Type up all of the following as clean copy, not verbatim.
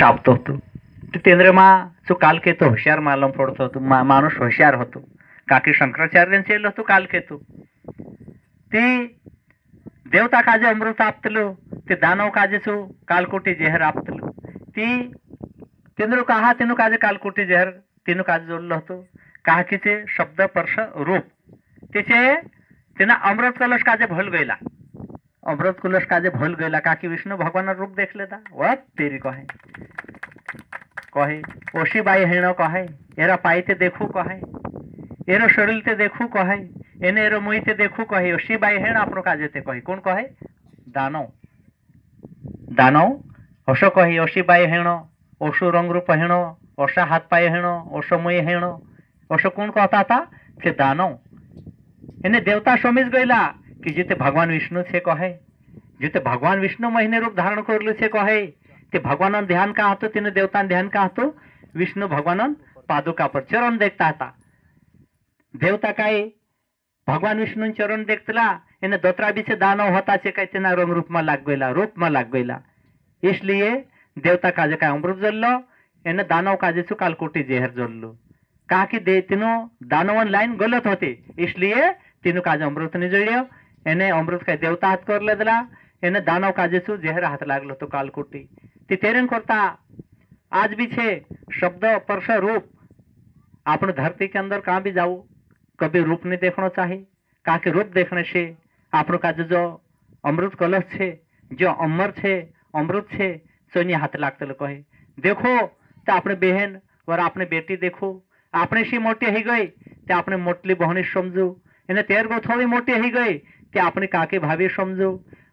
यश आपतो होतो. तेंद्रमा कालकेतू हुशार मालूम पडतो होतो. माणूस हुशार होतो. काकी शंकराचार्यांचे होतो कालकेतू. ती देवता काजे अमृत आपतलो, ते दानव काजेचो कालकोटी जेहर आपतलो. ती तेंद्रो कहा तेनु काजे कालकोटी जेहर तेनु काजे जोडलो होतो. काकीचे शब्द पर्श रूप त्याचे तिना अमृत कलश काजे भूल गईला. अमृत कलश काजे भूल गईला. काकी विष्णु भगवान रूप देख लेता. वह तेरी कहे कहे ओशी बाई हेण कहे एरा पाईते देखू कहे एरो शरीर ते देखू कहे एने एरो मुई ते देखू कहे ओशी बाई हेण आपनो काजे ते कहे. कोण कहे? दानव. दानव ओशो कहे ओशी बाई हेण ओशो रंग रूप हेण ओशा हाथ पाए हेण ओशो मुई हेण ओशो कोण कहता था? ते दानव. એને દેવતા સમીજ ગયેલા કે જેતે ભગવાન વિષ્ણુ છે કહે, જેતે ભગવાન વિષ્ણુ મહિને રૂપ ધારણ કરેલું છે કહે, તે ભગવાનનું ધ્યાન કાં હતું? તેને દેવતાનું ધ્યાન કાં હતું? વિષ્ણુ ભગવાન પાદુકા પર ચરણ દેખતા હતા. દેવતા કાંઈ ભગવાન વિષ્ણુ ચરણ દેખતલા એને દોતરા બી છે દાનવ હતા છે કઈ તેના રંગ રૂપમાં લાગ ગયેલા, રૂપમાં લાગ ગયેલા. इसलिए देवता काजे काय अमृत जोडलो એને दानव काजे चु कालकोटी जेहर जोडलो. कहा कि तीनों दानवन लाइन गलत होते, इसलिए तीनों काजे अमृत नहीं जोड़ियो. એને अमृत काय देवता हाथ कर लेदला, એને दानव काजे चु जेहर हाथ लागलो तो कालकोटी. ती तेरेन करता आज भी छे शब्द स्पर्श रूप. आपण धरती के अंदर कहाँ भी जाओ कभी रूप नहीं देखना चाहिए. कहा कि रूप देखने से આપણો काजे जो अमृत कलश छे, जो अमर छे, अमृत छे, सोनी हाथ लागते कहे देखो तो आपने बहन और आपने बेटी देखो आपने शी मोटी ही गई ते आपने मोटली बहनी समझो. એને तेर गो थोड़ी मोटी ही गई ते आपने काके भाभी समझो.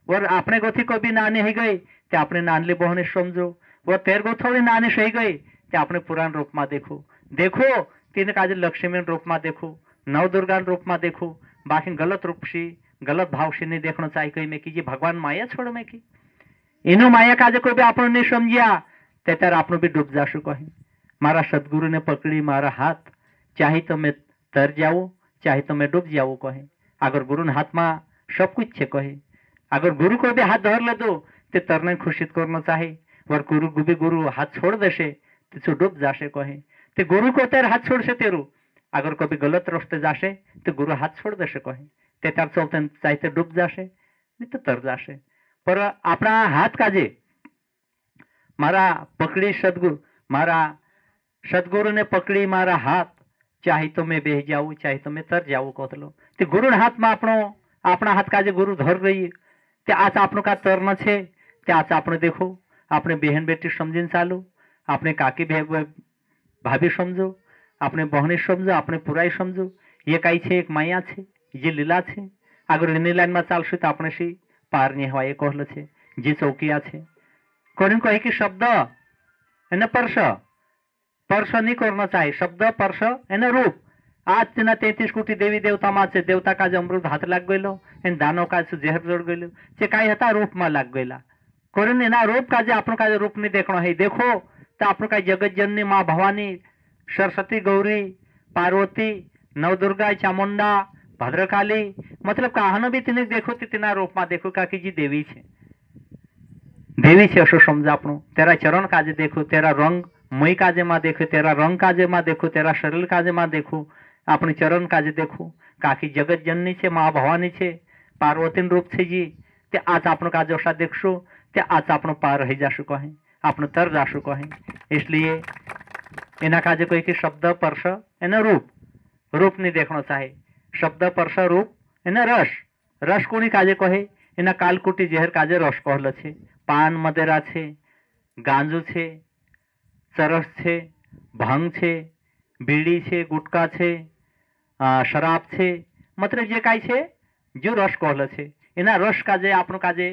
और आपने गोथी को भी नानी ही गई ते आपने नानली बहनी समझो. वो तेर गो थोड़ी नानी सही गई ते आपने पुराण रूप में देखो. देखो तीन काजे लक्ष्मी रूप में देखो, नव दुर्गा रूप में देखो. बाकी गलत रूप सी गलत भाव से नहीं देखना चाहिए. कही मैं की भगवान माया छोड़ में की एनु माया काजे कोई भी आप नहीं समझिया ते त्यार आप भी डूब जाशु. कहे मारा सदगुरु ने पकड़ी मारा हाथ, चाहे तो मैं तर जाऊँ चाहे तो मैं डूब जाऊँ. कहे अगर गुरु ने हाथ में सब कुछ छे. कहे अगर गुरु को भी हाथ धर ले दो ते तरने खुशित करना चाहे. और गुरु हाथ छोड़ देशे तो डूब जाशे. कहे ते गुरु को तेरे हाथ छोड़ से तेरू अगर कभी गलत रास्ते जाशे तो गुरु हाथ छोड़ देशे. कहे ते त्यार चलते चाहते डूब जाशे नहीं तो तर जाशे. पर अपना हाथ काजे मारा पकड़ी सदगुरु, मारा सदगुरु ने पकड़ी मारा हाथ, चाहे तो मैं बेह जाऊँ चाहे तो मैं तर जाऊँ. कहतलो ते गुरु हाथ में आपनो अपना हाथ काजे गुरु धर रही ते आज आपनो का तरन छे ते आज आपने देखो अपने बहन बेटी समझीने चालू, अपने काकी भाभी समझो, अपने बहनी समझो, अपने पुराई समझो. ये कई छे एक माया छे, ये लीला छे. अगर एनी लाइन में चालशु तो अपने सी पार नहीं हवा. ये कहलो छे जे चौकिया छे कोने कहे कि शब्द एने पर्श पर्श नहीं करना चाहिए. शब्द पर्श एने रूप. आज तेना 33 कोटी देवी देवता में छे. देवता काजे अमृत हाथ लाग गયેલો एन दानव काजे जहर जोड़ गયેલો छे. काई हता रूप में लाग गયેલા. कोने एना रूप काजे आपनो काजे रूप नहीं देखनो है. देखो तो आपनो काई जगत जननी माँ भवानी, सरस्वती, गौरी, पार्वती, नवदुर्गा, चामुंडा, भद्रकाली, मतलब कहानो भी तिने देखो तो तेना रूप में देखो काकी जी देवी छे. देवी छे असो समझो. आपनो तेरा चरण काजे देखो, तेरा रंग मुई काजे में देखो, तेरा रंग काजे में देखो, तेरा शरीर काजे में देखो, अपने चरण काजे देखो. काकी जगत जननी छे, माँ भवानी छे, पार्वती रूप छे जी. ते आज आपनो काजे ओसा देखशो ते आज आपनो पार रही जाशु. कहे आपनो तर जाशु. कहे इसलिए एना काजे कोई कि शब्द पर्श एने रूप. रूप नहीं देखना चाहे. शब्द पर्श रूप एने रस. रस कोनी काजे कहे एना कालकुटी जेहर काजे रस कहलो छे. पान मदेरा छे, गांजू छे, चरस छे, भांग छे, बीड़ी छे, गुटका छे, शराब छे, मतलब जे काई छे जो रस कहलो छे. एना रस काजे आपनो काजे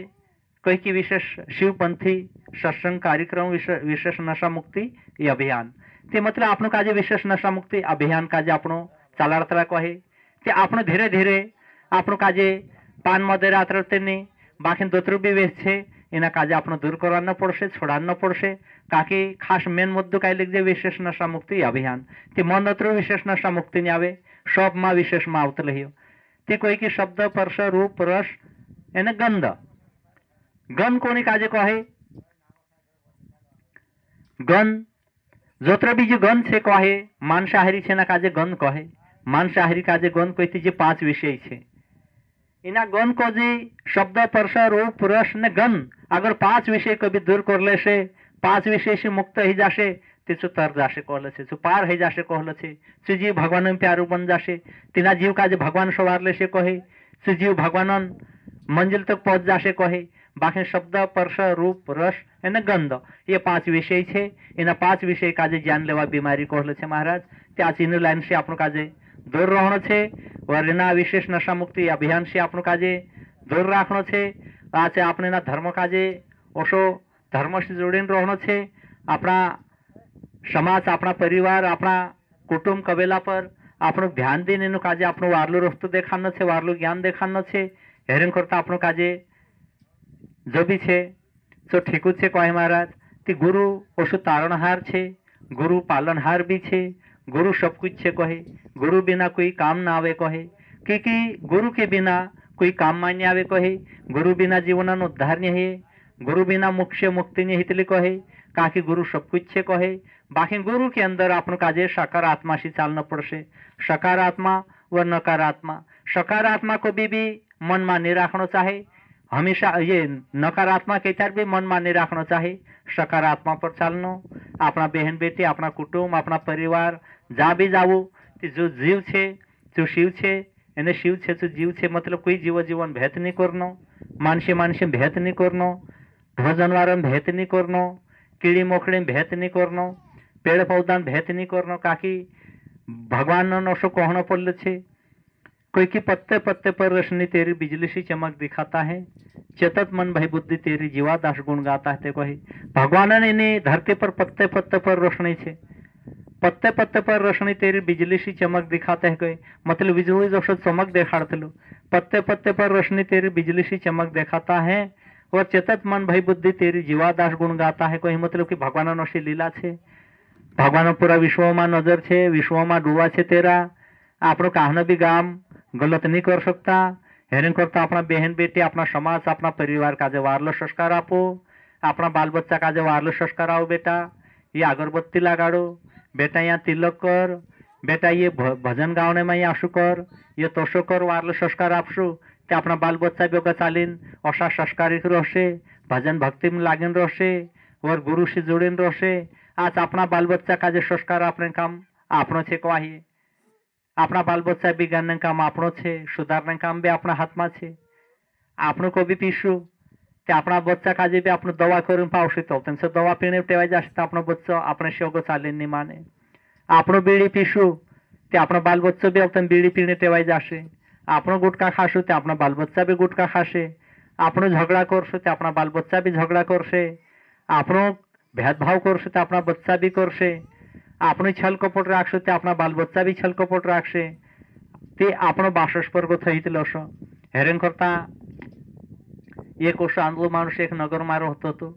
कई कि विशेष शिवपंथी सत्संग कार्यक्रम विशेष नशा मुक्ति ये अभियान ते मतलब आपनो काजे विशेष नशा मुक्ति अभियान काजे आपनो चालाड़तला कहे ते आपनो धीरे धीरे आपनो काजे पान मदेरा आतरतेनी बाकी दोतरू भी वेच छे एना काजे आपनो दूर करानो पड़शे, छोड़ानो पड़शे. काकी खास मेन मुद्दो काई लिखजे विशेष नशा मुक्ति अभियान ते मन दोतरू विशेष नशा मुक्ति नहीं आवे, सब में विशेष में आवत रहियो. ते कोई कि शब्द पर्श रूप रस एने गंध. गंध कोनी काजे कहे ગન જોત્ર બીજું ગન છે કહે માંસાહારી છે ના કાજે ગન કહે માંસાહારી કાજે ગન કહીથી જે 5 વિષય છે એના ગન કોજી શબ્દ સ્પર્શ રૂપ રસ ને ગન અગર 5 વિષય કભી દૂર કર લેશે 5 વિષય से मुक्त ही जाशे तेचो तर जाशे कहले छे जो पार ही जाशे कहले छे से जीव भगवान प्यारू बन जाशे तेना जीव काजे भगवान सवार लेशे कहे से जीव भगवान मंजिल तक पहुंच जाशे कहे बाकी शब्द स्पर्श रूप रस एने गंध ये 5 विषय छे एना 5 विषय काजे ज्ञान लेवा बीमारी कहले छे महाराज त्या चीनी लाइन से आपनो काजे दूर रहनो छे और एना विशेष नशा मुक्ति अभियान से आपनो काजे दूर राखनो छे आ छे आपने ना धर्म काजे ओशो धर्म से जोड़ीने रहनो छे अपना समाज अपना परिवार अपना कुटुंब कबेला पर આપણું ધ્યાન દઈને એનું કાજે આપણું વારલું રસ્તો દેખાડનો છે વારલું જ્ઞાન દેખાડનો છે હેરેન કરતા આપણું કાજે જો બી છે તો ઠીક જ છે કહે મહારાજ કે ગુરુ ઓછું તારણહાર છે ગુરુ પાલનહાર બી છે गुरु सब कुछ છે કહે गुरु बिना कोई काम ना आवे કહે कि गुरु के बिना कोई काम मान्य आवे કહે गुरु बिना जीवनનો उद्धार नहीं गुरु बिना मोक्ष मुक्ति नहीं हितली कहे काकि गुरु सब कुछ छे कहे बाकी गुरु के अंदर आपन काजे सकारात्मा से चालना पड़से सकारात्मा व नकारात्मा सकारात्मा को भी मन में नहीं रखना चाहे हमेशा ये नकारात्मा के चार भी मन में नहीं रखना चाहे सकारात्मा पर चालनो अपना बहन बेटी अपना कुटुंब अपना परिवार जा भी जाओ जो जीव छे जो शिव छे एने शिव छे जो जीव छे मतलब कोई जीव जीवन भेद नहीं करनो मानसे मानसे भेद नहीं करनो ध्वजनवार भेद नहीं करनो कीड़ी मोकड़ी भेद नहीं करनो पेड़ पौधा भेद नहीं करनो काकी भगवान नशो कहना पड़े छे कोई की पत्ते पत्ते पर रोशनी तेरी बिजली सी चमक दिखाता है चेतत मन भय बुद्धि तेरी जीवा दास गुण गाता है कहे भगवान ने धरती पर पत्ते पत्ते पर रोशनी छे पत्ते पत्ते पर रोशनी तेरी बिजली सी चमक दिखाते है कहे मतलब बिजली जैसे चमक देखाड़तेलो पत्ते पत्ते पर रोशनी तेरी बिजली सी चमक दिखाता है और चेतत मन भय बुद्धि तेरी जीवादास गुण गाता है कोई मतलब कि भगवान नशी लीला छे भगवान पूरा विश्व में नजर छे विश्व में डूबा छे तेरा आपनो कहना भी गाम गलत नहीं कर सकता हेरिंग करता अपना बहन बेटी अपना समाज अपना परिवार काजे वारलो संस्कार आपो अपना बाल बच्चा काजे वारलो संस्कार आओ बेटा ये अगरबत्ती लगाड़ो बेटा यहाँ तिलक कर बेटा ये भजन गावने में आशु कर ये तोशो कर वारलो संस्कार आपशु ते अपना बाल बच्चा भी चालीन अशा संस्कारिक रहसे भजन भक्ति में लागीन रहसे और गुरु से जोड़ीन रहसे आज अपना बाल बच्चा काजे संस्कार अपने काम आपनो छे कहिए अपना बाल बच्चा बिगाड़ने काम आपनो छे सुधारने काम भी अपना हाथ में छे आपनो को भी पीसू ते अपना बच्चा काजे भी अपनो दवा करून पावशे तो त्यांचं दवा पीने टेवाय जाशे तो अपनो बच्चो अपने शेवगो चालीन नहीं माने आपनो बीड़ी पीसू ते अपना बाल बच्चो भी अपन बीड़ी पीने टेवाय जाशे आपनो गुटखा खाशो ते अपना बाल बच्चा भी गुटखा खाशे आपनो झगड़ा करशो ते अपना बाल बच्चा भी झगड़ा करशे आपनो भेदभाव करशो ते अपना बच्चा भी करशे आपनो छल कपट राखशो ते अपना बाल बच्चा भी छल कपट राखशे ते आपनो बासस्पर्ग थईतलो असो हेरेन करता एक वर्ष आंधळो माणूस एक नगर में राहतो होतो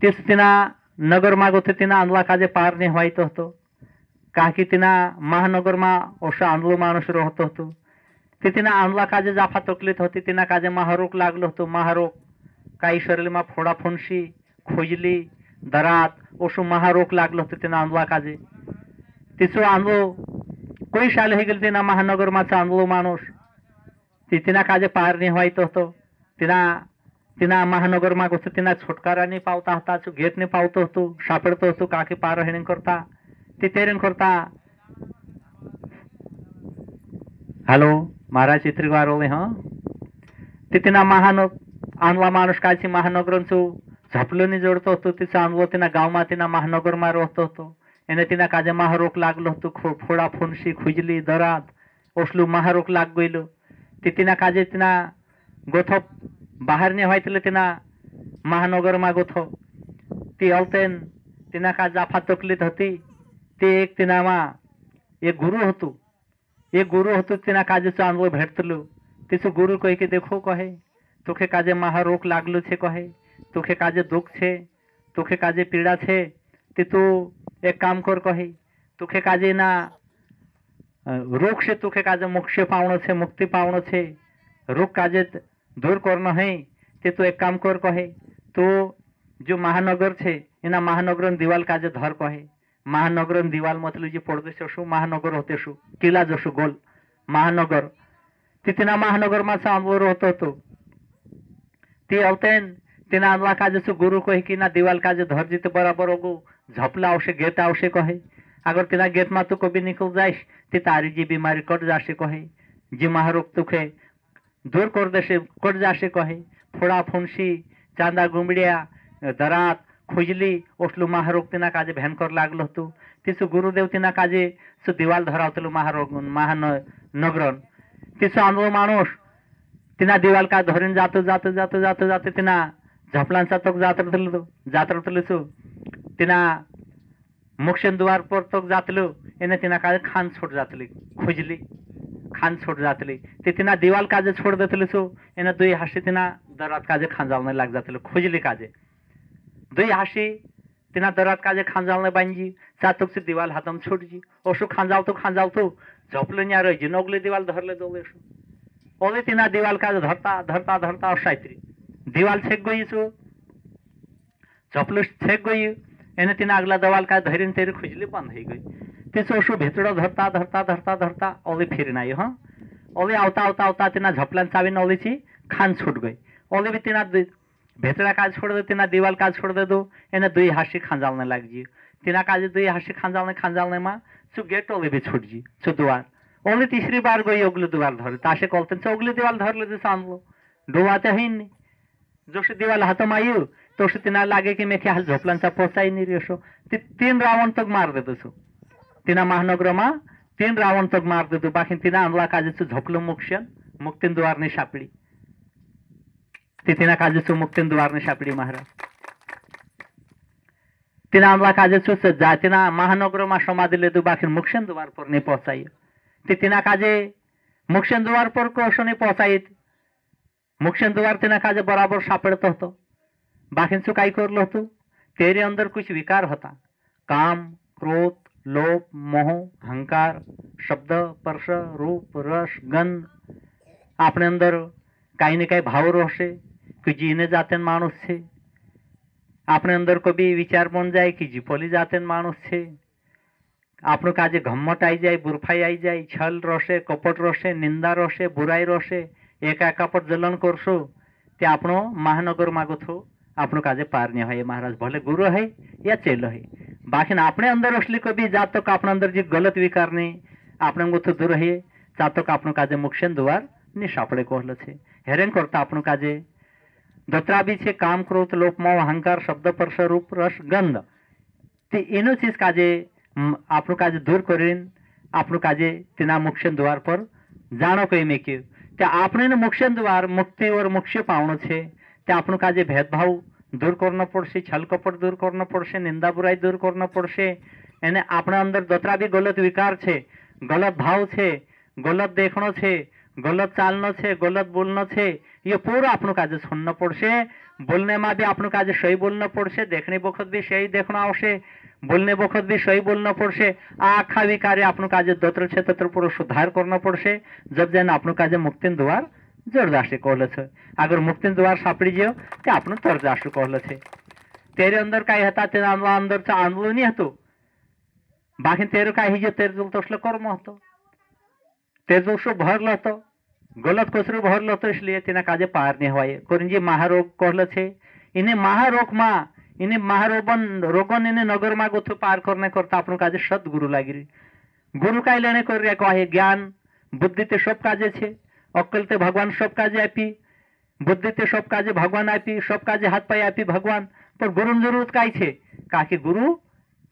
तेच तिना नगर में होते तिना आंधळा काजे पार नहीं व्हायतो होतो का की तिना महानगर में असो आंधळो माणूस राहतो होतो ते तिना आंधळा काजे जाफा तकलीफ होती तिना काजे महारोग लागलो होतो महारोग काही शरीर में फोड़ा फुंसी खुजली दरात ओसो महारोग लागलो होतो तिना आंधळा काजे तिचो आंधळो कोई साल हो गेल तिना महानगर में आंधळो माणूस तिना काजे पार नहीं व्हायतो होतो तिना तिना महानगर में गोष्ट तिना छुटकारा नहीं पावता होता गेट नहीं पावतो होतो सापड़तो होतो काकी पार हेरिंग करता ती तेरिंग करता हेलो महाराज चित्रीवार होवे हाँ ती तिना आंधळा माणूस काची महानगरांचो झपलो नहीं जोड़तो होतो तिचा आंधळो तिना गाव में तिना महानगर में रहतो होतो एने तिना काजे महारोग लागलो होतो फोड़ा फुंसी खुजली दरात ओसलू महारोग लाग गईलो ती तिना काजे तिना गोथो बाहर नहीं होयतले तिना महानगर में गोथो ती अवतेन तिना का जाफा तकलीफ होती ते एक तिना मा एक गुरु हतु तिना काजे अनुभव भेटतलो तिचो गुरु कही के देखो कहे तुखे काजे महारोग लागलो छे कहे तुखे काजे दुख छे तुखे काजे पीड़ा छे ते तू एक काम कर कहे तुखे काजे ना रोग से तुखे काजे मोक्ष पावनो छे मुक्ति पावनो छे रोग काजे दूर करना है ते तो एक काम कर कहे तो जो महानगर छे एना महानगर दिवाल काजे धर कहे महानगर दिवाल मतलब जी पड़देश शू महानगर होते शू किला जसू गोल महानगर तिना महानगर में अनुभव होतो ती अवतेन तिना अनला काजे गुरु कहे कि ना दिवाल काजे धर जीते बराबर होगो झपला आवशे गेट आवशे कहे अगर तिना गेट में तू कभी निकल जाइस ती तारी जी बीमारी कट जाशे कहे जी महारोग तुखे दूर कर देशे कट जाशे कहे फोड़ा फुंसी चांदा गुमड़िया दरात खुजली ओसलू महारोग तिना काजे भयंकर लागलो तो तिसु गुरुदेव तिना काजे सु दिवाल धरावतलू महारोग महानगरन तिसु अनुभव माणूस तिना दिवाल का धरून जातो जातो जातो जातो जातो तिना झपलांचा तक जातरतलू तिना मोक्षन द्वार पर तक जातलू एने तिना काजे खान छोड़ जातली खुजली खान छोड़ जातली तिना दिवाल काजे छोड़ देतलू सो एने दुई हासी तिना दरात काजे खांजालने लाग जातलू खुजली काजे दुई हासी तिना दरात काजे खांजालने बांजी सातक से दिवाल हाथम छोड़जी ओसु खांजाल तो झपलो न्या रही नगले दिवाल धरले दो ओले तिना दिवाल काजे धरता धरता धरता और साइत्री दिवाल छेक गई सो झपलो छेक गई एने तिना अगला दवाल का धैर्य तेरी खुजली बंद हो गई तिसो ओसु भेतड़ो धरता धरता धरता धरता ओले फिर नहीं हाँ ओले आवता आवता आवता तिना झपलान चावी ओली ची खान छूट गई ओले भी तिना भेतड़ा काज छोड़ दे तिना दीवाल काज छोड़ दे दो एने दुई हासी खांजालने लग जी तिना काजे दुई हासी खांजालने मा सु गेट ओले भी छूट जी सु द्वार ओले तीसरी बार गई ओगले दीवाल धरे ताशे कलते ओगले दीवाल धरले जैसे आनलो डोवाते ही जसे दीवाल हाथम आयु तो तिना लागे कि मैं हाल झोपलांचा पोचाई नहीं रेसो ती 3 रावण तक मार देतो सो तिना महानगर में 3 रावण तक मार देतो बाकी तिना अनला काजे झोपलो मोक्षन मुक्तीन द्वार ने सापड़ी तिना काजे मुक्तीन द्वार ने सापड़ी महाराज तिना अनला काजे जा तिना महानगर में समाधि ले दो बाकी मोक्षन द्वार पर नहीं पहुंचाई तिना काजे मोक्षन द्वार पर कोशो नहीं पहुंचाई मोक्षन द्वार तिना काजे बराबर सापड़ता तो बाकी काय करलो होतो तेरे अंदर कुछ विकार होता काम क्रोध लोभ मोह अहंकार शब्द स्पर्श रूप रस गंध अपने अंदर काही ने काही भाव रोशे कि जीने जाते मानुष छे अपने अंदर कभी विचार बन जाए कि जीपोली जाते मानुष छे आपनो काजे घम्मट आई जाए बुरफाई आई जाए छल रोशे कपट रोशे निंदा रोशे बुराई रोशे एका एकापट जलन करशो ते आपनो महानगर मागो थो आपनो काजे पार नहीं है महाराज भले गुरु है या चेलो है बाकी अपने अंदर असली कभी जातक अपने अंदर जी गलत विकार नहीं अपने गोथो दूर है जातक आपनो काजे मोक्षन द्वार नि सापड़े कहलो छे हेरेन करता आपनो काजे दत्रा भी छे काम क्रोध लोभ मोह अहंकार शब्द स्पर्श रूप रस गंध ते एनो चीज काजे आपनो काजे दूर करीन आपनो काजे तिना मोक्षन द्वार पर जानो कई में के ते आपने ने मोक्षन द्वार मुक्ति और मोक्ष पावनो छे ते आपनो काजे भेदभाव दूर करना पड़शे छल कपट दूर करना पड़शे निंदा बुराई दूर करना पड़शे एने अपना अंदर दतरा भी गलत विकार छे गलत भाव छे गलत देखनो छे गलत चालनो छे गलत बोलनो छे ये पूरा अपनो काजे सुनना पड़शे बोलने में भी अपनो काजे सही बोलना पड़शे देखने बखत भी सही देखना आवशे बोलने बखत भी सही बोलना पड़शे आखा विकारे अपनो काजे दत्र छे तत्र पूरा सुधार करना पड़शे जब जन अपनो काजे मुक्तिन द्वार जरदाशे कहले छे अगर मुक्तिन द्वार सापड़ी गयो ते आपनो तरदाशे कहले छे तेरे अंदर काय हता तेरा अंदर चा अनुभव नहीं हतो बाकी तेरे काय हिजे तेरे जो तसलं कर्म हतो ते जो सो भरलो हतो गलत कसरू भरलो हतो इसलिए तेना काजे पार नहीं होय कोरिन जी महारोग कहले छे इने महारोग मा इने महारोगन रोगन इने नगर मा गोथो पार करने करता आपनो काजे सद्गुरु लागिरी गुरु काय लेने कर रे कहे ज्ञान बुद्धि ते सब काजे छे अक्कल ते भगवान सब काजे आपी बुद्धि ते सब काजे भगवान आपी सब काजे हाथ पाए आपी भगवान पर गुरु जरूरत काय छे काके गुरु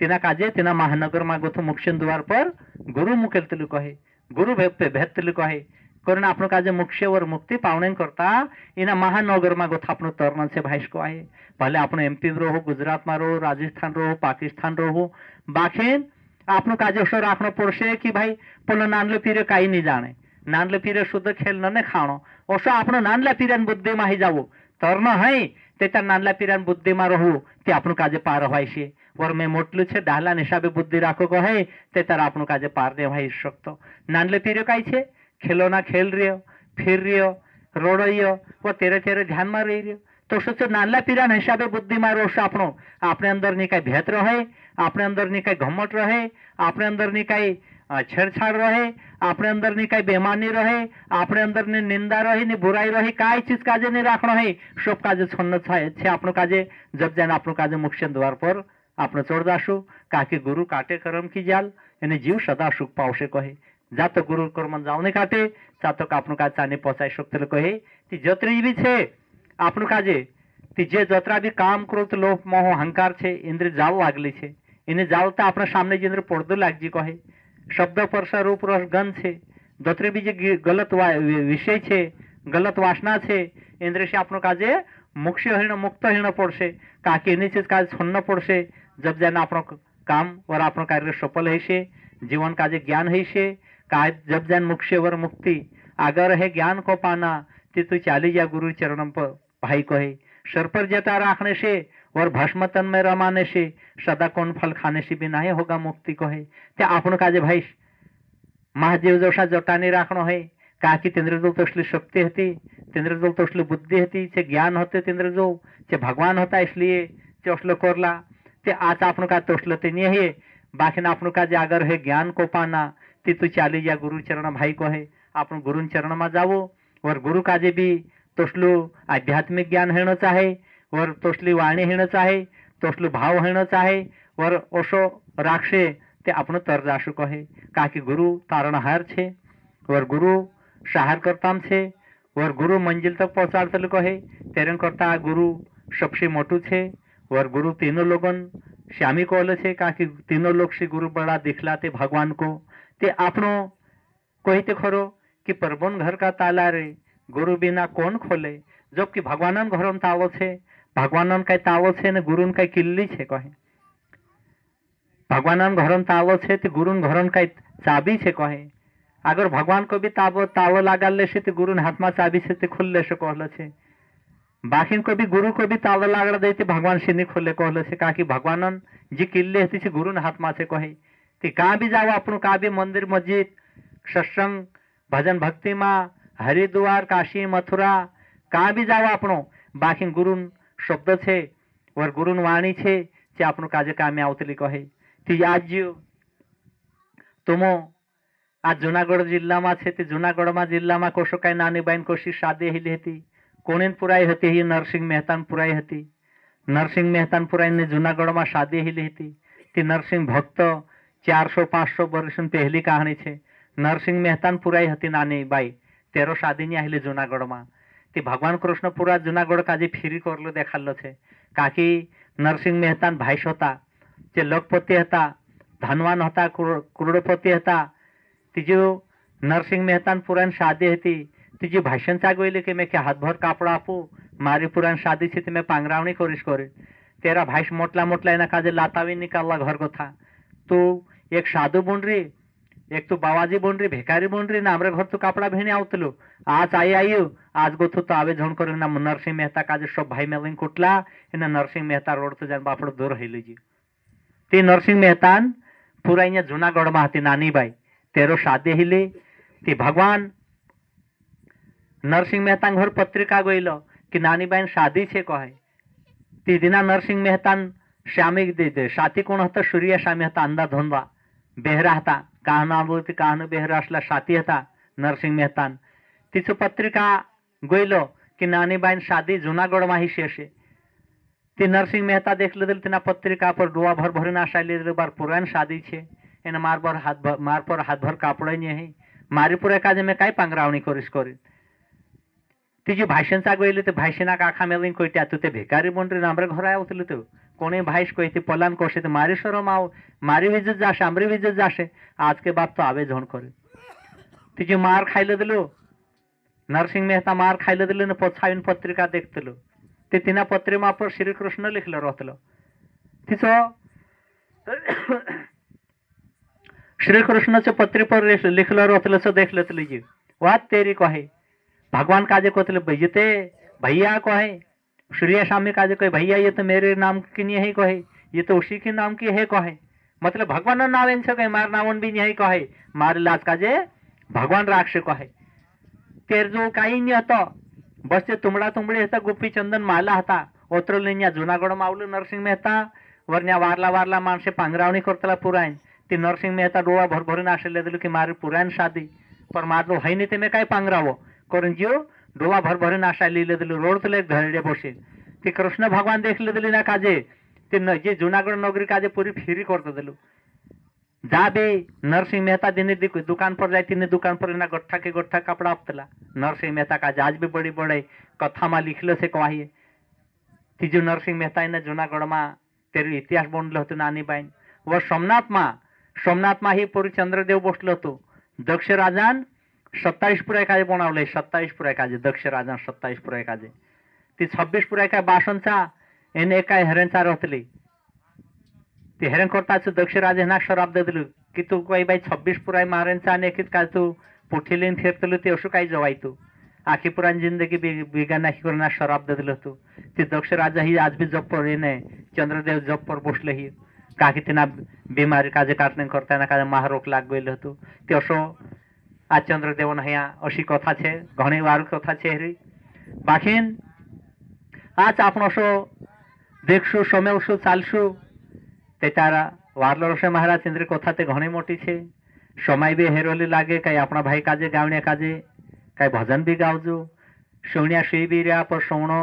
तेना काजे तेना महानगर मा गोथो मोक्षन द्वार पर गुरु मुकेल तलु कहे गुरु भेद तलु कहे कारण आपनो काजे मोक्ष और मुक्ति पावने करता इना महानगर मा गोथो आपनो तरन से भाईस को आहे भले आपनो एमपी रहो गुजरात मा रहो राजस्थान रहो पाकिस्तान रहो बाखिन आपनो काजे सो राखनो पड़शे कि भाई पोलो नानले पीरे काई नहीं जाने नानले पीरे शुद्ध खेल न खाणो ओसो आपनो नानला पीरान बुद्धि मा ही जावो तरण है तेता नानला पीरान बुद्धि मा रहू ते आपनो काजे पार होय छे और मैं मोटलू छे डाला हिसाबे बुद्धि राखो कहे ते तार आपनो काजे पार नहीं होई शकतो नानले पीरे काई छे खेलो ना खेल रियो फिर रियो रोड़ियो वो तेरे तेरे ध्यान में रही रियो तो से नानला पीरान हिसाबे बुद्धिमान रोश आपनो अपने अंदर नी कई भेद रहे, अपने अंदर नी कई घमट रहे, अपने अंदर नी कई छेड़छाड़ रहे, अपने अंदर नी कई बेमानी रहे, अपने अंदर नी निंदा रही नी बुराई रही, काई चीज काजे नहीं रखना है, सब काजे छोड़ना छे आपनो काजे जब जान आपनो काजे मुख्य द्वार पर आपने चढ़ दासु काके गुरु काटे कर्म की जाल एने जीव सदा सुख पावशे कहे जा तो गुरु कर्म जाओ नहीं काटे चा तो आपनो काज चाने पहुंचाई सकते कहे ती जतरी भी छे आपनु काजे ती जे जतरा भी काम क्रोध लोभ मोह अहंकार छे इंद्र जाल लागली छे इने जालता अपना सामने जे इंद्र पड़दो लागजी कहे शब्द परसा रूप रस गंध छे जतरे भी जे गलत विषय छे गलत वासना छे इंद्र से आपनो काजे मुक्ष्यहीन मुक्तहीन पड़से काके एनी चीज काज छोड़ना पड़से जब जान आपनो काम और आपनो कार्य सफल है जीवन काजे ज्ञान है काज जब जान मुक्ष्य वर मुक्ति अगर है ज्ञान को पाना ते तू चाली जा गुरु चरणम पर भाई कहे सर पर जटा रखने से और भस्म तन में रमाने से सदा कौन फल खाने से भी नहीं होगा मुक्ति कहे ते आपनो काजे भाई महादेव जैसा जटा नहीं रखना है काकी तेंद्रजोल तसली शक्ति होती तेंद्रजोल तसली बुद्धि होती चे ज्ञान होते तेंद्रजोल चे भगवान होता इसलिए चे असलो करला ते आज आपनो का तसलो ते नहीं है बाकी आपनो का जे अगर है ज्ञान को पाना ते तू चाली जा गुरु चरण भाई कहे आपन गुरु चरण में जावो और गुरु काजे भी तसलो आध्यात्मिक ज्ञान हेण चाहे और तसली वाणी हेण चाहे तसलो भाव हेण चाहे और ओसो राक्षे ते आपनो तर जासु कहे काकी गुरु तारणहार छे और गुरु सहार करताम छे और गुरु मंजिल तक पहुंचाड़ते कहे तेरे करता गुरु सबसे मोटू छे और गुरु तीनों लोगन श्यामी कहले छे काकी तीनों लोग से गुरु बड़ा दिखलाते भगवान को ते आपनो कहते खरो कि परबन घर का ताला रे गुरु बिना कौन खोले जबकि भगवानन घर तावो छे भगवानन का तावो छे ने गुरुन का किल्ली छे कहे भगवानन घर तावो छे ते गुरुन घर का चाबी छे कहे अगर भगवान को भी तावो लगाले से ते गुरुन हाथ में चाबी से ते खुलले से कहले छे बाकी को भी गुरु को भी ताला लागड़ देते भगवान से नहीं खोले कहले छे काकी भगवानन जी किल्ले हती छे गुरुन हाथ में से कहे कि कहाँ भी जाओ आपनो कहाँ भी मंदिर मस्जिद सत्संग भजन भक्ति में हरिद्वार काशी मथुरा कहाँ भी जाओ आपनो बाकी गुरुन शब्द छे और गुरुन वाणी छे जे आपनो काजे कामे आवतली कहे ती आज तुमो आज जूनागढ़ जिल्ला में छे ते जूनागढ़ में जिल्ला में कोशो कई नानी बहन कोशी शादी हेली हती कोणीन पुराई हती ही नरसिंह मेहतान पुराई हती नरसिंह मेहतान पुराई ने जूनागढ़ में शादी हेली हती ती नरसिंह भक्त 400-500 वर्ष पहली कहानी छे नरसिंह मेहतान पुराई हती नानी बाई तेरो शादी नहीं आहिले जूनागढ़ में ती भगवान कृष्ण पूरा जूनागढ़ काजे फिरी करलो देखालो छे काकी नरसिंह मेहतान भाईस होता जे लखपति हता धनवान होता करोड़पति हता तीजो नरसिंह मेहतान पुरान शादी हती तीजी भाषण चागोइले कि मैं क्या हाथ भर कापड़ा आपू मारी पुरान शादी छे मैं पांगरावणी करीश करे तेरा भाईस मोटला मोटला एना काजे लातावी निकालला घर को था तो एक साधु बुंडरी एक तो बाबाजी बुंडरी भिखारी बुंडरी ना हमरे घर तो कापड़ा भेने आवतलो आज आयु आज गो तो आवे झोन करे ना नरसिंह मेहता काजे सब भाई मेलिन कुटला एना नरसिंह मेहता रोड तो जान बापड़ो दूर हेलीजी ते नरसिंह मेहतान पूरा अँ जूनागढ़ में हती नानी बाई तेरो शादी हिले ती भगवान नरसिंह मेहता घर पत्रिका गईल कि नानी बहन शादी छे कहे ती दिना नरसिंह मेहतान श्यामी दे साथी कोण हता सूर्य श्यामी हता अंधा धोंदा बेहरा हता कहना बोलती कहना बेहरा असला साथी हता नरसिंह मेहतान तीचो पत्रिका गईल कि नानी बहन शादी जूनागढ़ में ही शेषे ती नरसिंह मेहता देख ले तीना पत्रिका पर डोआ भर भरी नाशा बार पुरान शादी छे एने मार पर हाथ भर कापड़ा नहीं है मारी पूरा काजे में कई पांगरावणी करीश करी तीजी भाषण चागोइले ते भाषणा काखा मेलिन कोइटा तू ते भिकारी बंडरी नामरे घर आवतले तो कोणी भाईस कोई पलान कोशे ते मारी शरम आओ मारी विजत जाशे आमरी विजत जाशे आज के बाद तो आवे झोन करे तीजी मार खाइले दिलो नरसिंह मेहता मार खाइले दिलो ने पछाइन पत्रिका देखतलो ते तिना पत्रिका पर श्री कृष्ण लिखलो रहतलो तिचो श्री कृष्णचे पत्री पर लिखलो रहतलो सो देख लेतली जी वात तेरी कहे भगवान काजे कहते भैजते भैया कहे सूर्य स्वामी काजे कहे भैया ये तो मेरे नाम की नहीं है कहे ये तो उसी के नाम की है कहे मतलब भगवान नाम इन कहे मार नावन भी नहीं कहे मार लाज काजे भगवान राक्षे कहे तेर जो कहीं नहीं होता बस ते तुमड़ा तुमड़ी होता गुप्पी चंदन माला होता ओतरलिन्या जुनागढ़ मावलं नरसिंह मेहता वरन्या वारला वारला माणसे पांगरावणी करतला पुराण ती नरसिंह मेहता डोळा भरभरून आशेले दिलो की मारी पुराण शादी पर मारो है नहीं ते काय पांगरावो करून जियो डोळा भरभरून आशा लिहिले दिलो रोड तुले धरडे बसे ते कृष्ण भगवान देखले दिली ना काजे ते जे जुनागढ़ नगरी काजे पूरी फेरी करते दिलो जा बे नरसिंह मेहता दिन दुकान पर जाए तीन दुकान पर ना गट्ठा के गट्ठा कपड़ा अपतला नरसिंह मेहता का आज भी बड़ी बड़े कथा में लिखलो से कहिए तीजू नरसिंह मेहता ने जूनागढ़ में तेरू इतिहास बनल होतो नानी बाईन व सोमनाथ में ही पूरी चंद्रदेव बसलो होतो दक्ष राजान 27 पुराय काजे बनवले 27 पुराय काजे दक्ष राजान 27 पुराय काजे ती 26 पुराय काय बासनचा एने काय हरणचा रहतली ते हेरण करताच दक्ष राजे ना शराब दे दिलू की तू काही बाई 26 पुराय मारेंचा आणि एकीत काय तू पुठीलीन फिरतलो ते असं काही जवाय तू आखी पुराण जिंदगी बिगा नाही करून शराब दे दिलो तू ते दक्ष राजा ही आज भी जप पर येणे चंद्रदेव जप पर बसले ही काकी तिना बीमारी काजे काटणे करताना काजे महारोग लाग गયેલો હતો તે અસો આ ચંદ્રદેવન અહીંયા અशी કથા છે ઘણી વાર કથા છે હરી બાકીન આજ આપણો અસો देखશું સમેવશું ચાલશું તે તારા વારલો રસે મહારાજ ચંદ્ર કથા તે ઘણી મોટી છે સમય બી હેરોલી લાગે કઈ આપણા ભાઈ કાજે ગાવણે કાજે કઈ ભજન બી ગાવજો શોણ્યા શી બી રહ્યા પર શોણો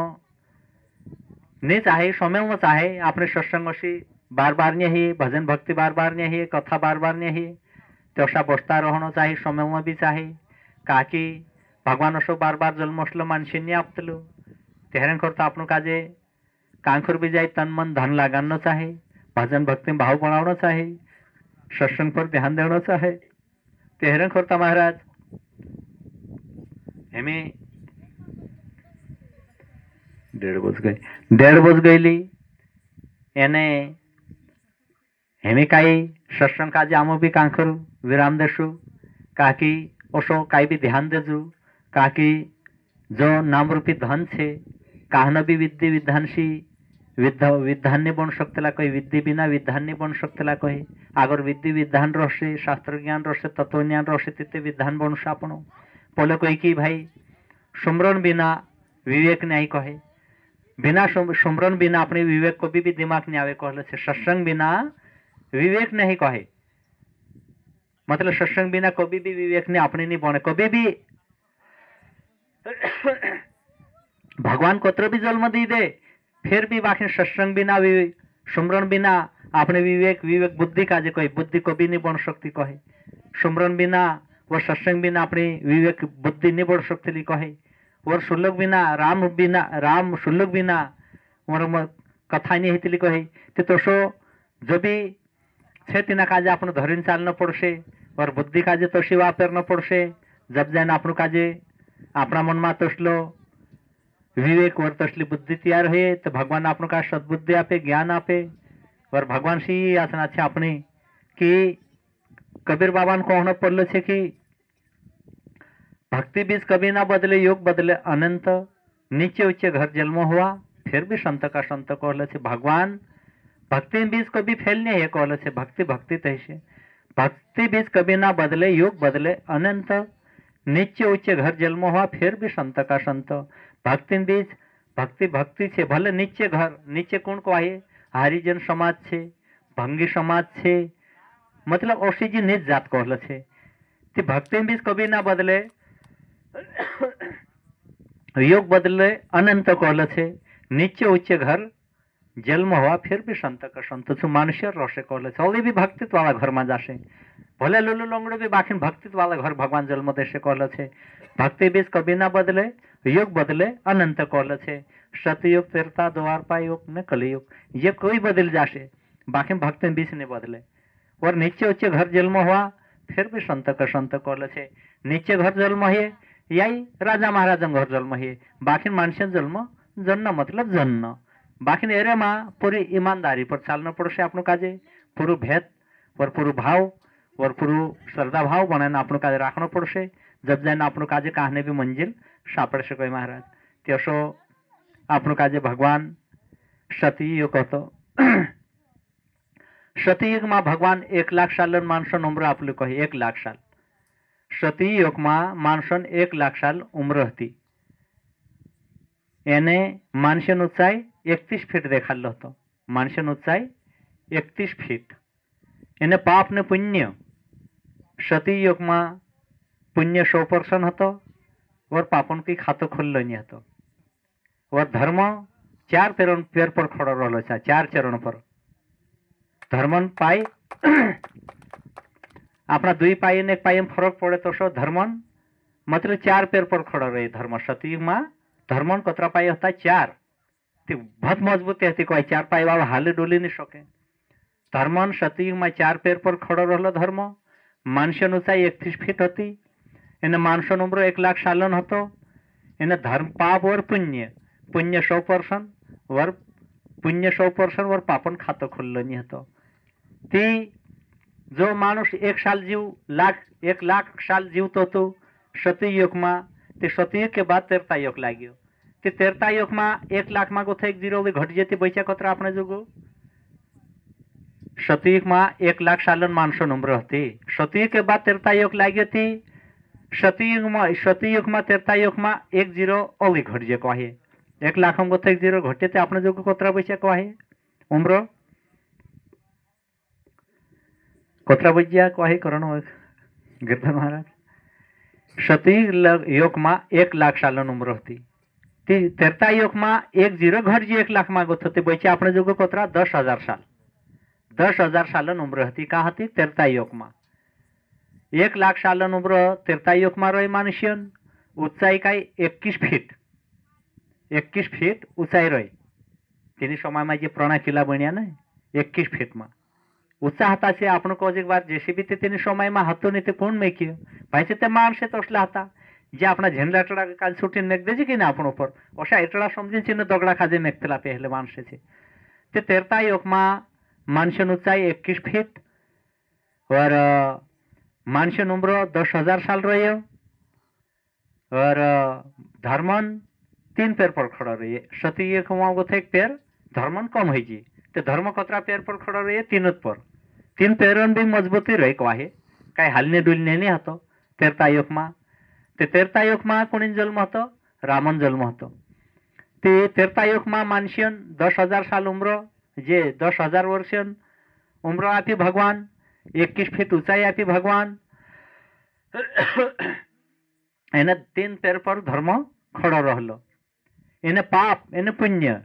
ને ચાહે સમેવ ચાહે આપણે સત્સંગ અસી बार बार ने ही भजन भक्ति बार बार ने ही कथा बार बार ने ही तसा बसता रहना चाहिए समय में भी चाहिए काकी भगवान असो बार बार जन्म असलो मानसी आपतलो तेहरण करता आपण काजे कांखर भी जाए तन मन धन लगाना चाहिए भजन भक्ति में भाव बनाना चाहिए सत्संग पर ध्यान देना चाहिए तेहरण करता महाराज हमें 1:30 बज गई एने हेमी काही सत्संग काजे आमो भी कांखर विराम देसु काकी ओसो काही भी ध्यान देजु काकी जो नाम रूपी धन छे कहना भी विद्य विधानसी विधान नहीं बन सकतेला कोई विद्य बिना विधान नहीं बन सकतेला कोई अगर विद्य विधान रहसे शास्त्र ज्ञान रहसे तत्व ज्ञान रहसे तिथे विधान बनसे आपण बोले कोई की भाई सुमरण बिना विवेक नहीं कहे बिना सुमरण बिना अपने विवेक को भी दिमाग नहीं आवे कहले से सत्संग बिना विवेक नहीं कहे मतलब सत्संग बिना कभी भी विवेक ने अपने नहीं बने कभी भी भगवान कोत्र भी जन्म दी दे फिर भी बाकी सत्संग बिना सुमरण बिना अपने विवेक विवेक बुद्धि काजे कहे बुद्धि कभी नहीं बन सकती कहे सुमरण बिना व सत्संग बिना अपनी विवेक बुद्धि नहीं बढ़ सकती कहे और सुल्लक बिना राम सुल्लक बिना और कथा नहीं होती कहे तो सो जो भी छे तिना काजे आपण धरीन चालना पड़से और बुद्धि काजे तशी वापरना पड़से जब जाने आपण काजे अपना मन में तसलो विवेक और तसली बुद्धि तैयार है तो भगवान आपण का सद्बुद्धि आपे ज्ञान आपे और भगवान सी आसना छे अपनी कि कबीर बाबा को कहना पड़लो छे कि भक्ति बीज कभी ना बदले योग बदले अनंत नीचे ऊंचे घर जन्म हुआ फिर भी संत का संत कहले छे भगवान भक्ति बीज कभी फेल नहीं है कहले छे भक्ति भक्ति तैसे भक्ति बीज कभी ना बदले योग बदले अनंत नीचे ऊंचे घर जन्म हुआ फिर भी संत का संत भक्ति बीज भक्ति भक्ति छे भले नीचे घर नीचे कौन को आए हरिजन समाज छे भंगी समाज छे मतलब ओसी जी नीच जात कहले छे ते भक्ति बीज कभी ना बदले योग बदले अनंत कहले छे नीचे ऊंचे घर जन्म हुआ फिर भी संत का संत छु मनुष्य रोसे कहले छे अभी भी भक्तित्व वाला घर में जासे भले लुलु लंगड़ो भी बाकी भक्तित्व वाला घर भगवान जन्म देशे कहले छे भक्ति बीज कभी ना बदले योग बदले अनंत कहले छे सतयुग तेरता द्वारपा युग ने कलयुग ये कोई बदल जासे बाकी भक्ति बीज नहीं बदले और नीचे ऊंचे घर जन्म हुआ फिर भी संत का संत कहले छे नीचे घर जन्म है यही राजा महाराजा घर जन्म है बाकी मानस जन्म जन्म मतलब जन्म बाकी एरे में पूरी ईमानदारी पर चालना पड़से आपनो काजे पूरु भेद और पूरु भाव और पूरु श्रद्धा भाव बनाने आपनो काजे राखना पड़से जब जाने आपनो काजे कहने भी मंजिल सापड़ से कोई महाराज त्यसो आपनो काजे भगवान सतयुग कहतो सतयुग में भगवान 1 लाख साल मानसन उम्र आपले कहे 1 लाख साल सतयुग में मानसन 1 लाख साल उम्र हती એને માણસની ઊંચાઈ 31 ફીટ દેખાડલો હતો. માણસની ઊંચાઈ 31 ફીટ. એને પાપ ને પુણ્ય સતીયુગમાં પુણ્ય 100% હતો और पापन की खातो खुल्लो नहीं હતો. और धर्म 4 पेर पर खड़ो रहलो છે. 4 चरण पर धर्मन पाई अपना 2 पाई ने 1 पाई में फरक पड़े तो शो धर्मन मतलब 4 पेर पर खड़ो रहे. धर्म सतयुग में धर्मन कतरा पाई होता 4. ते बहुत मजबूत है. कोई 4 पाई वाला हाले डोली नहीं सके. धर्मन सतयुग में 4 पेर पर खड़ो रहलो. धर्म मानसन ऊंचाई 31 फीट होती. એને માણસોનો ઉંમરો 1 લાખ સાલનો હતો. એને ધર્મ પાપ और पुण्य 100% वर पुण्य 100% वर पापन खातो खुल्लो नहीं હતો. ती जो माणूस 1 साल जीव 1 लाख साल जीवतो હતો सतयुग में. ते सतयुग के बाद तेरता युग लाग्यो. ते तेरता युग में 1 लाख में गोथे 1 जीरो घट जती बैचा कतरा अपने जुगो. सतयुग में 1 लाख सालन माणसोनो उम्र હતી. सतयुग के बाद तेरता युग लाग्यो. ती सतयुग में तेरता युग में 1 जीरो ओली घट जे कहे. 1 लाख में गोथे 1 जीरो घटे अपने जो कतरा बैसा कहे उम्र कतरा बजिया कहे करण गिरधर महाराज. सतयुग युग में 1 लाख साल उम्र थी. तेरता युग में 1 जीरो घट जे 1 लाख में गोथे बैसा अपने जो कतरा 10,000 साल. 10,000 साल उम्र थी. कहाँ थी तेरता युग में. 1 लाख साल उम्र तेरता युग में रही. मनुष्य ऊंचाई कई 21 फीट 21 फीट ऊंचाई रही. तेनी समय में जो पुराना किला बनिया ने 21 फीट में ऊंचा हता से आपण को एक बार जेसीबी तेनी समय में हतो नहीं. कोण मेक्यो भाई से माणसे तसला हता जे अपना झेंडा काल सुटी मेक देजे कि ना आपण ऊपर अशा एटड़ा समझी चिन्ह दगड़ा खाजे मेकतेला पहले माणसे छे. ते तेरता युग में माणसन ऊंचाई 21 फीट और मानसन उम्र 10,000 साल रहे. और धर्मन 3 पेर पर खड़ा रही. सतयुग में गोथे 1 पेर धर्मन कम हो जी. तो धर्म कतरा पेर पर खड़ा रही 3 पर. 3 पेरन भी मजबूती रही कहे कई हालने डुलने नहीं हतो तेरता युग में. ते तेरता युग में कोणी जन्म हतो रामन जन्म हतो. ते तेरता युग में मानसियन 10,000 साल उम्र जे 10,000 वर्ष उम्र आपी भगवान 21 फीट ऊंचाई आपी भगवान. एने 3 पेर पर धर्म खड़ो रहलो. एने पाप एने पुण्य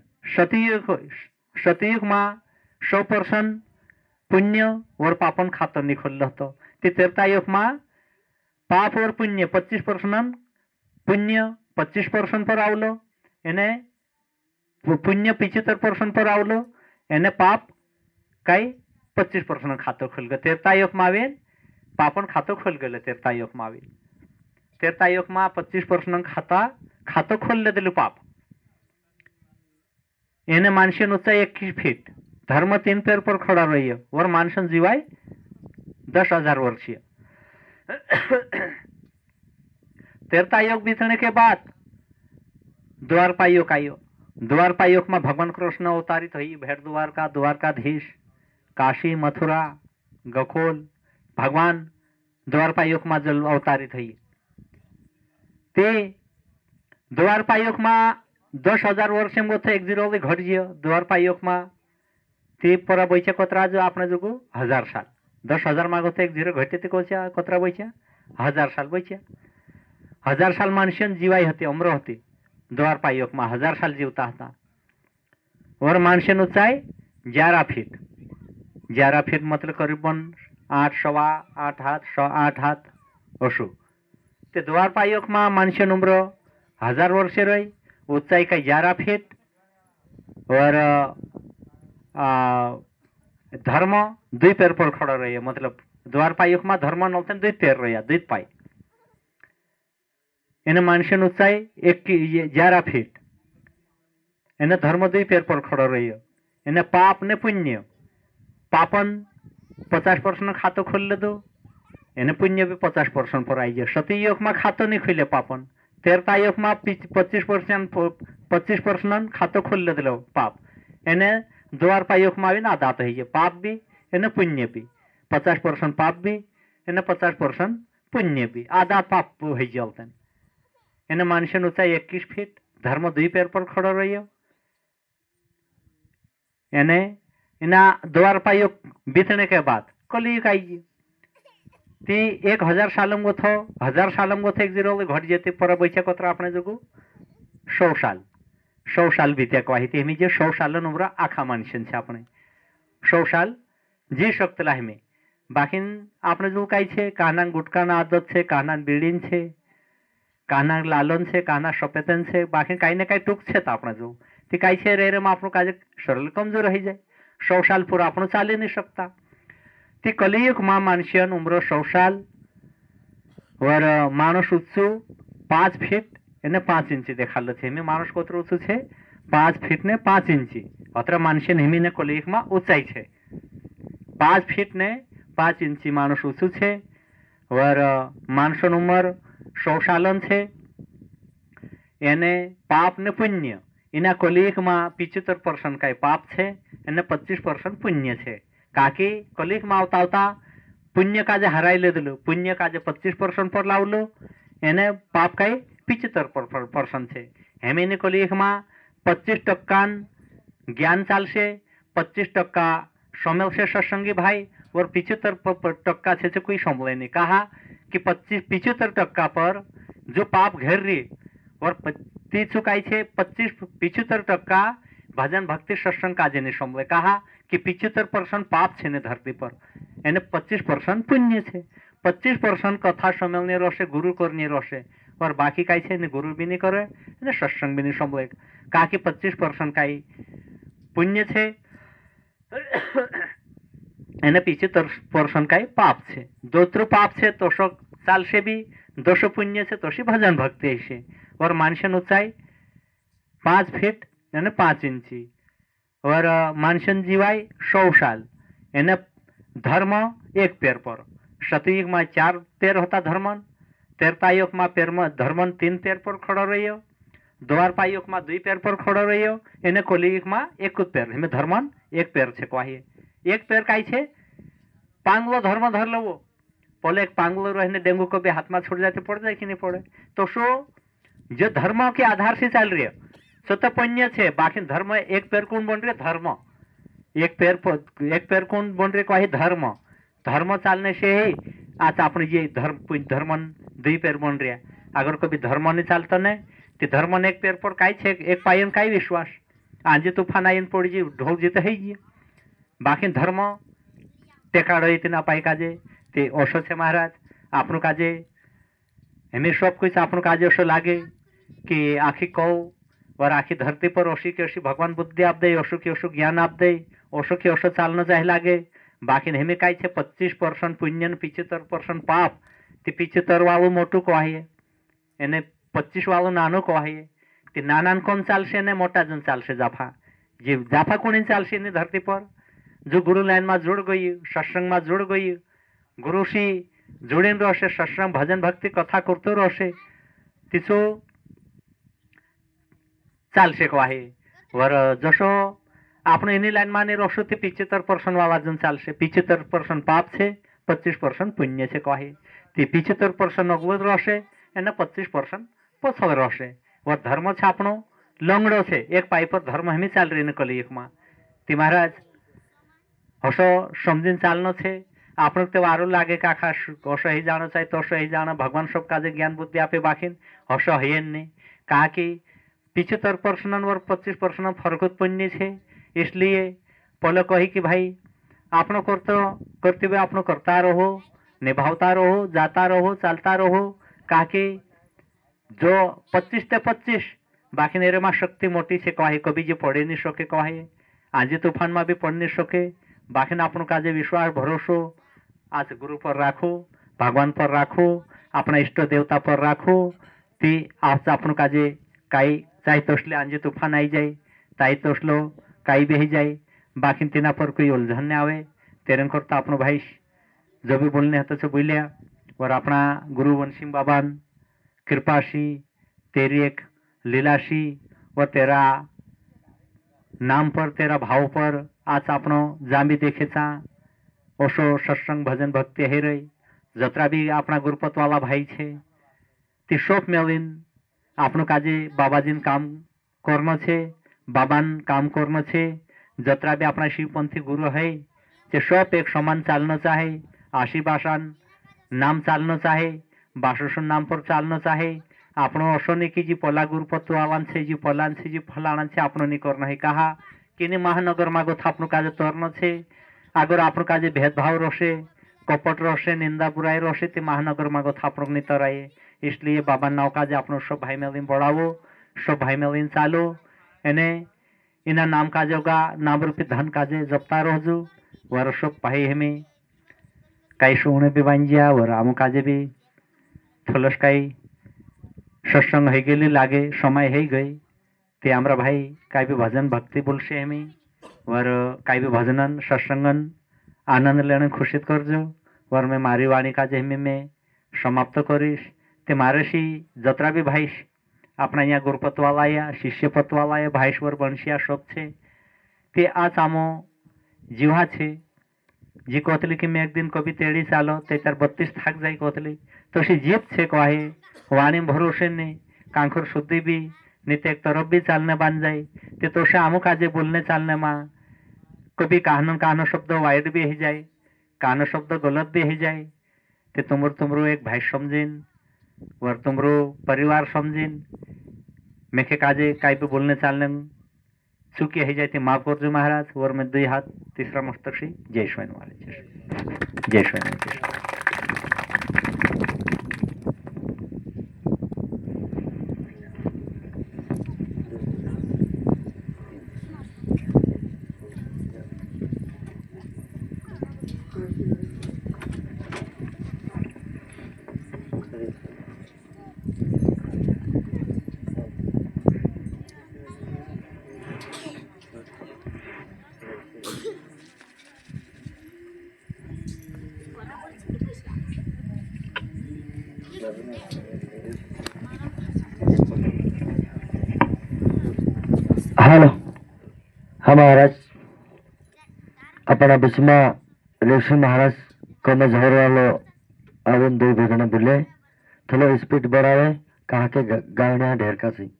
सतयुग में 100% पुण्य और पापन खातर नहीं खोलो હતો. ते तेरता युग में पाप और पुण्य 25% पुण्य 25% पर आवलो. एने पुण्य 75% पर आवलो. एने पाप कई 25% खातो खुल गए. तेरता युग में आवे पापन खातो खुल गए. तेरता युग में आवे तेरता युग में 25% खातो खोल दिलु पाप. एने मानसन ऊंचाई 21 फीट. धर्म 3 पेर पर खड़ा रही और मानसन जीवाय 10,000 वर्षीय. तेरता युग बीतने के बाद द्वारपा युग आयो. द्वारपा युग में भगवान कृष्ण अवतारित हुई. भेड़ द्वारका द्वारकाधीश काशी मथुरा गोकुल भगवान द्वारपा युग में जल अवतारित हुई. ते द्वारपा युग में 10,000 वर्ष में गोथे 1 जीरो घट गयो. द्वारपा युग में ते परा बैचा कतरा जो आपने जो 1000 साल 10,000 में गोथे 1 जीरो घटे ते कतरा बैचा 1000 साल बैचा. 1000 साल मानसियन जीवाई हती उम्र हती. द्वारपा युग में 1000 साल जीवता था. और मानसियन ऊंचाई 11 फीट 11 फीट मतलब करीबन 8 सवा 8 हाथ 8 हाथ ओशु. ते द्वारपा युग में मानसियन उम्र 1000 वर्ष रही. ऊंचाई का 11 फीट और धर्म 2 पैर पर खड़ा रही. मतलब द्वारपा युग में धर्म नौतन 2 पैर रहा 2 पाई. एने मानसियन ऊंचाई 11 फीट. एने धर्म 2 पैर पर खड़ा रही. एने पाप ने पुण्य पापन 50% खातो खोल दो. एने पुण्य भी 50% पर आई जाए. सतयुग में खातो नहीं खोले पापन. तेरता युग में 25% खातो खोल दिलो पाप. एने द्वारपा युग में ना दात है पाप भी एने पुण्य भी 50% पाप भी एने 50% पुण्य भी आधा पाप हो जाते. एने मानसियन ऊंचाई 21 फीट धर्म दुई पैर पर खड़ो रहियो। एने इना द्वार पाइयो बीतने के बाद कलियुग आई गई। ती 1000 सालम गो थो 1000 सालम गो थे एक जीरो घट जेते पर बैठे कतरा अपने जगू 100 साल बीते कही थी हमें जे 100 साल उम्र आखा मानशन छे अपने 100 साल जी सकतेला हमें बाकी आपने जो कही छे काना गुटका ना आदत छे काना बीड़ीन छे काना लालन छे काना सपेतन छे बाकी कहीं ना कहीं टूक छे तो अपने जो ती कही छे रे में आपनो काज शरीर कमजोर रही जाए 100 साल पूरा आपनो चाली नहीं सकता। ती कलियुग मां मानसियन उम्र 100 साल और मानुष उच्चू 5 फीट एने 5 इंची देखालो छे में मानुष कोतर उच्चू छे 5 फीट ने 5 इंची अत्र मानसियन हिमी ने कलियुग मां ऊंचाई छे 5 फीट ने 5 इंची मानुष ऊंचू छे और मानसन उम्र 100 सालन छे। एने पाप ने पुण्य इना कलियुग में 75% का पाप छे एने 25% पुण्य छे काकी कलियुग में आवता आवता पुण्य काजे हराई ले दिलो पुण्य काजे 25% पर लावलो एने पाप का 75% छे। हेमेने कलियुग में 25% ज्ञान चालशे 25% समल से सत्संगी भाई और 75% छे कोई संभले नहीं कहा कि 75% पर जो पाप घेर रही और ती चुकाई छे 75% भजन भक्ति सत्संग काजे नहीं संभले कहा कि 75% पाप छे ने धरती पर एने 25% पुण्य छे 25% कथा सम्मेलन रोशे गुरु करनी रोशे और बाकी कई छे ने गुरु भी नहीं करे ने सत्संग भी नहीं संभले कहा कि 25% कई पुण्य छे एने 75% कई पाप छे दोत्रो पाप छे तो साल से भी 200 पुण्य से तो भजन भक्ति से और मानसन ऊंचाई 5 फीट यानी 5 इंची और मानसन जीवाई 100 साल एने धर्म एक पैर पर सतयुग में 4 पैर होता धर्मन त्रेतायुग में पैर में धर्मन 3 पैर पर खड़ो रहियो द्वारपायुग में 2 पैर पर खड़ो रहियो एने कलियुग में 1 पैर हमें धर्मन 1 पैर छे कहिए 1 पैर काई छे पांगलो धर्म धर लो पहले एक पांगलो रहने डेंगू को भी हाथ में छोड़ जाते पड़ जाए कि नहीं पड़े तो शो जो धर्म के आधार से चल रही है सो तो पुण्य छे बाकी धर्म 1 पैर कौन बन रहे धर्म 1 पैर कौन बन रहे कही धर्म धर्म चालने से ही आज अपने ये धर्मन 2 पैर बन रहे अगर कभी धर्म नहीं चलता नहीं तो धर्मन 1 पैर पर काई छे 1 पायन काई विश्वास आज तूफान आयन पड़ जी ढोल जीते है जी बाकी धर्म टेका रही ना पाई काजे ते ओशो छे महाराज आपनु काजे हमें सब कुछ आपनु काजे ओशो लागे कि आखी कौ और आखी धरती पर ओशी के ओशी भगवान बुद्धि आप दे ओशो के ओशो ज्ञान आप दे ओशो के ओशो चालना चाहे लागे बाकी हमें कई छे 25% पुण्य 75% पाप ते 75 वालू मोटू कहिए एने 25 वालू नानो कहिए ते नानान कौन चालशे ने मोटा जन चालशे जाफा जे जाफा कोणी चालशे ने धरती पर जो गुरु लाइन में जुड़ गई सत्संग में जुड़ गई गुरु सी जुड़ीन रोशे सत्संग भजन भक्ति कथा करते रोशे तिसो चालशे कहे और जसो आपने इन्हीं लाइन में रोशो ते 75% वाला जन चालशे 75% पाप छे 25% पुण्य छे कहे ते 75% अगवत रोशे एने 25% पछल रोशे और धर्म छे आपनो लंगड़ो छे 1 पाई पर धर्म हमें चाल रही ने कलियुग में ते महाराज हसो समझीन चालनो छे आपने तो आरो लागे कि आखा ओशो ही जानो चाहिए तो ही जानो भगवान सब काजे ज्ञान बुद्धि आपे बाखिन हसो है नहीं कहा कि 75% और 25% फर्क उत्पन्न छे इसलिए पहले कही कि भाई आपनो करते हुए आपनो करता रहो निभावता रहो जाता रहो चलता रहो कहा कि जो 25 ते 25 बाकी नेरे में शक्ति मोटी से कहे कभी जो पढ़े नहीं सके कहे आज तूफान में भी पढ़ नहीं सके बाकी अपन काजे विश्वास भरोसो आज गुरु पर राखो भगवान पर राखो अपना इष्ट देवता पर राखो ती आज अपन काजे काई चाहे तोसले आज तूफान आई जाए ताई तोसलो काई बेही जाए बाकी तिना पर कोई उलझन नहीं आवे तेरे करता अपन भाई जो भी बोलने हतो से बोलिया और अपना गुरु वंशी बाबा कृपाशी तेरी एक लीलाशी और तेरा नाम पर तेरा भाव पर आज आपनो जांबी देखेचा ओशो सत्संग भजन भक्ति है रही जतरा भी अपना गुरुपत वाला भाई छे ती शोक मेलिन આપણું કાજે બાબાજીને કામ કરનો છે, બાબાન કામ કરનો છે. જતરા બી આપણા શિવપંથી ગુરુ હૈ તે સૌ એક સમાન ચાલનો ચાહે. આશીબાશાન નામ ચાલનો ચાહે, બાસુસુન નામ પર ચાલનો ચાહે. આપણો અસો નહીં કે જે પલા ગુરુપત્તુ આવવાનું છે, જે પલાન છે, જે ફલાણા છે, આપણો નહીં કરનો હૈ. કાહા કેની મહાનગરમાં ગોથ આપણું કાજે તરનો છે. આગળ આપણું કાજે ભેદભાવ રહેશે, કપટ રહેશે, નિંદા बुराई રહેશે, તે મહાનગરમાં ગોથ આપણું નહીં તરાય. इसलिए बाबा नाव काजे આપણું सब भाई मिलीन बढ़ावो, सब भाई मिलीन चालो. एने इना नाम काजे होगा, नाम रूपी धन काजे जपता रहजो. वर सब भाई हमें कई सोने भी बन जा, वर आमु काजे भी थलस कई सत्संग हो गेली लागे, समय हो गई ते आमरा भाई कई भी भजन भक्ति बोलसे हमें. वर कई भी भजनन सत्संगन आनंद लेने खुशित करजो. वर मैं मारी वाणी काजे हमें मैं समाप्त करीश. ते मारेशी जतरा बी भाई अपना यहाँ गुरुपतवालाया, शिष्यपतवालाया, भाईश्वर बंशिया सब छे ते आज आमो जीवा छे. जी कहतली कि मैं एक दिन कभी तेड़ी चालो ते तार 32 थाक जाई कहतली तशी जीप छे. कहे वाणी भरोसे ने कांखर शुद्धि भी नित्य एक तरफ भी चालने बांध जाए ते तोसे आमो काजे बोलने चालने मां कभी कहनो कहनो शब्द वाइड भी ही जाए, कहनो शब्द गलत भी ही जाए. ते तुमरो एक भाई समझीन, वर तुमरो परिवार समझीन मेखे काजे काई भी बोलने चालने चुकी है जाती माफ करजो महाराज. वर में 2 हाथ तीसरा मस्तक सी. जय स्वाइन वाले जय स्वाइन. हेलो. हाँ महाराज, अपना बीच में ऋषि महाराज को मैं झर वालो आवन 2 भेगना बोले थोड़ा स्पीड बढ़ावे कहा के गायना ढेर का सी.